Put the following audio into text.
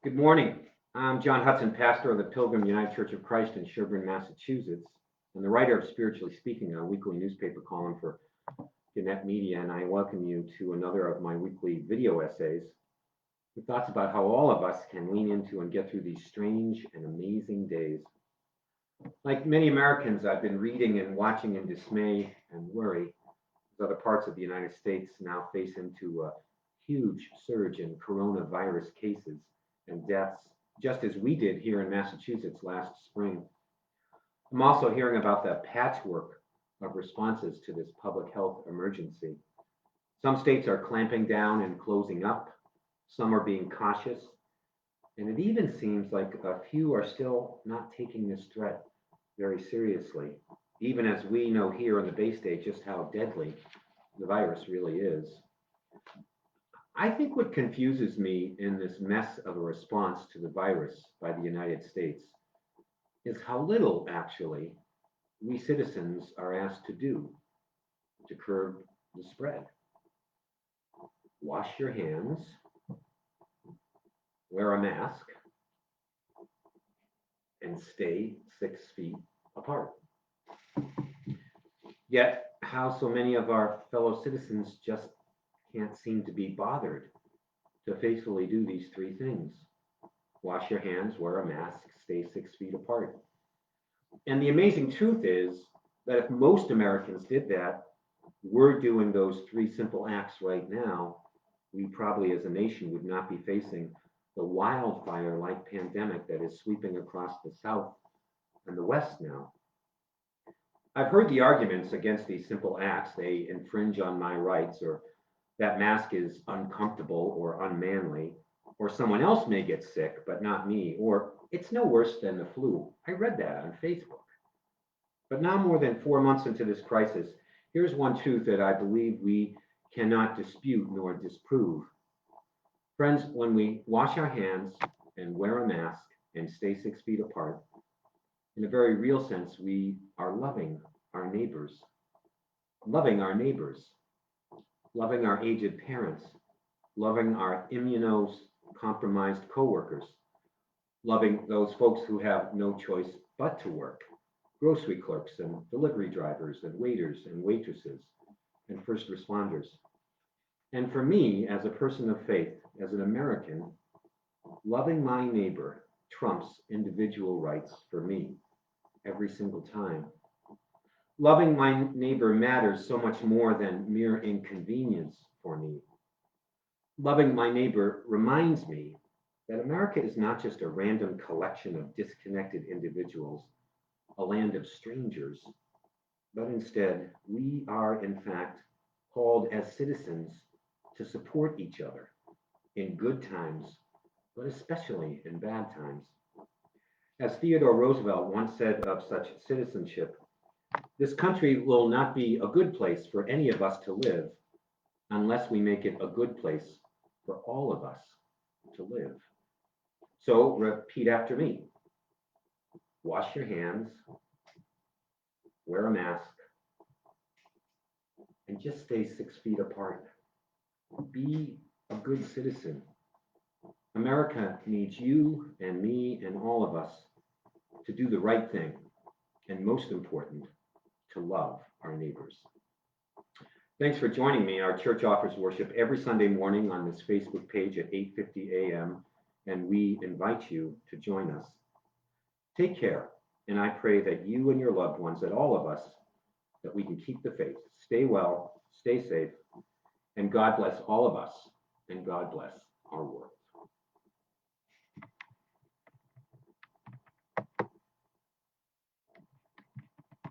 Good morning. I'm John Hudson, pastor of the Pilgrim United Church of Christ in Sherborn, Massachusetts, and the writer of Spiritually Speaking, a weekly newspaper column for Gannett Media, and I welcome you to another of my weekly video essays with thoughts about how all of us can lean into and get through these strange and amazing days. Like many Americans, I've been reading and watching in dismay and worry as other parts of the United States now face into a huge surge in coronavirus cases and deaths, just as we did here in Massachusetts last spring. I'm also hearing about the patchwork of responses to this public health emergency. Some states are clamping down and closing up, some are being cautious, and it even seems like a few are still not taking this threat very seriously, even as we know here in the Bay State just how deadly the virus really is. I think what confuses me in this mess of a response to the virus by the United States is how little, actually, we citizens are asked to do to curb the spread. Wash your hands, wear a mask, and stay 6 feet apart. Yet, how so many of our fellow citizens just can't seem to be bothered to faithfully do these three things: wash your hands, wear a mask, stay 6 feet apart. And the amazing truth is that if most Americans did that, we're doing those three simple acts right now, we probably as a nation would not be facing the wildfire-like pandemic that is sweeping across the South and the West now. I've heard the arguments against these simple acts. They infringe on my rights, or that mask is uncomfortable or unmanly, or someone else may get sick, but not me, or it's no worse than the flu. I read that on Facebook. But now, more than 4 months into this crisis, here's one truth that I believe we cannot dispute nor disprove. Friends, when we wash our hands and wear a mask and stay 6 feet apart, in a very real sense, we are loving our neighbors, loving our neighbors, loving our aged parents, loving our immunocompromised coworkers, loving those folks who have no choice but to work, grocery clerks and delivery drivers and waiters and waitresses and first responders. And for me, as a person of faith, as an American, loving my neighbor trumps individual rights for me every single time. Loving my neighbor matters so much more than mere inconvenience for me. Loving my neighbor reminds me that America is not just a random collection of disconnected individuals, a land of strangers, but instead we are in fact called as citizens to support each other in good times, but especially in bad times. As Theodore Roosevelt once said of such citizenship, this country will not be a good place for any of us to live unless we make it a good place for all of us to live. So repeat after me. Wash your hands, wear a mask, and just stay 6 feet apart. Be a good citizen. America needs you and me and all of us to do the right thing, and most important, to love our neighbors. Thanks for joining me. Our church offers worship every Sunday morning on this Facebook page at 8:50 a.m., and we invite you to join us. Take care, and I pray that you and your loved ones, that all of us, that we can keep the faith. Stay well, stay safe, and God bless all of us, and God bless our world.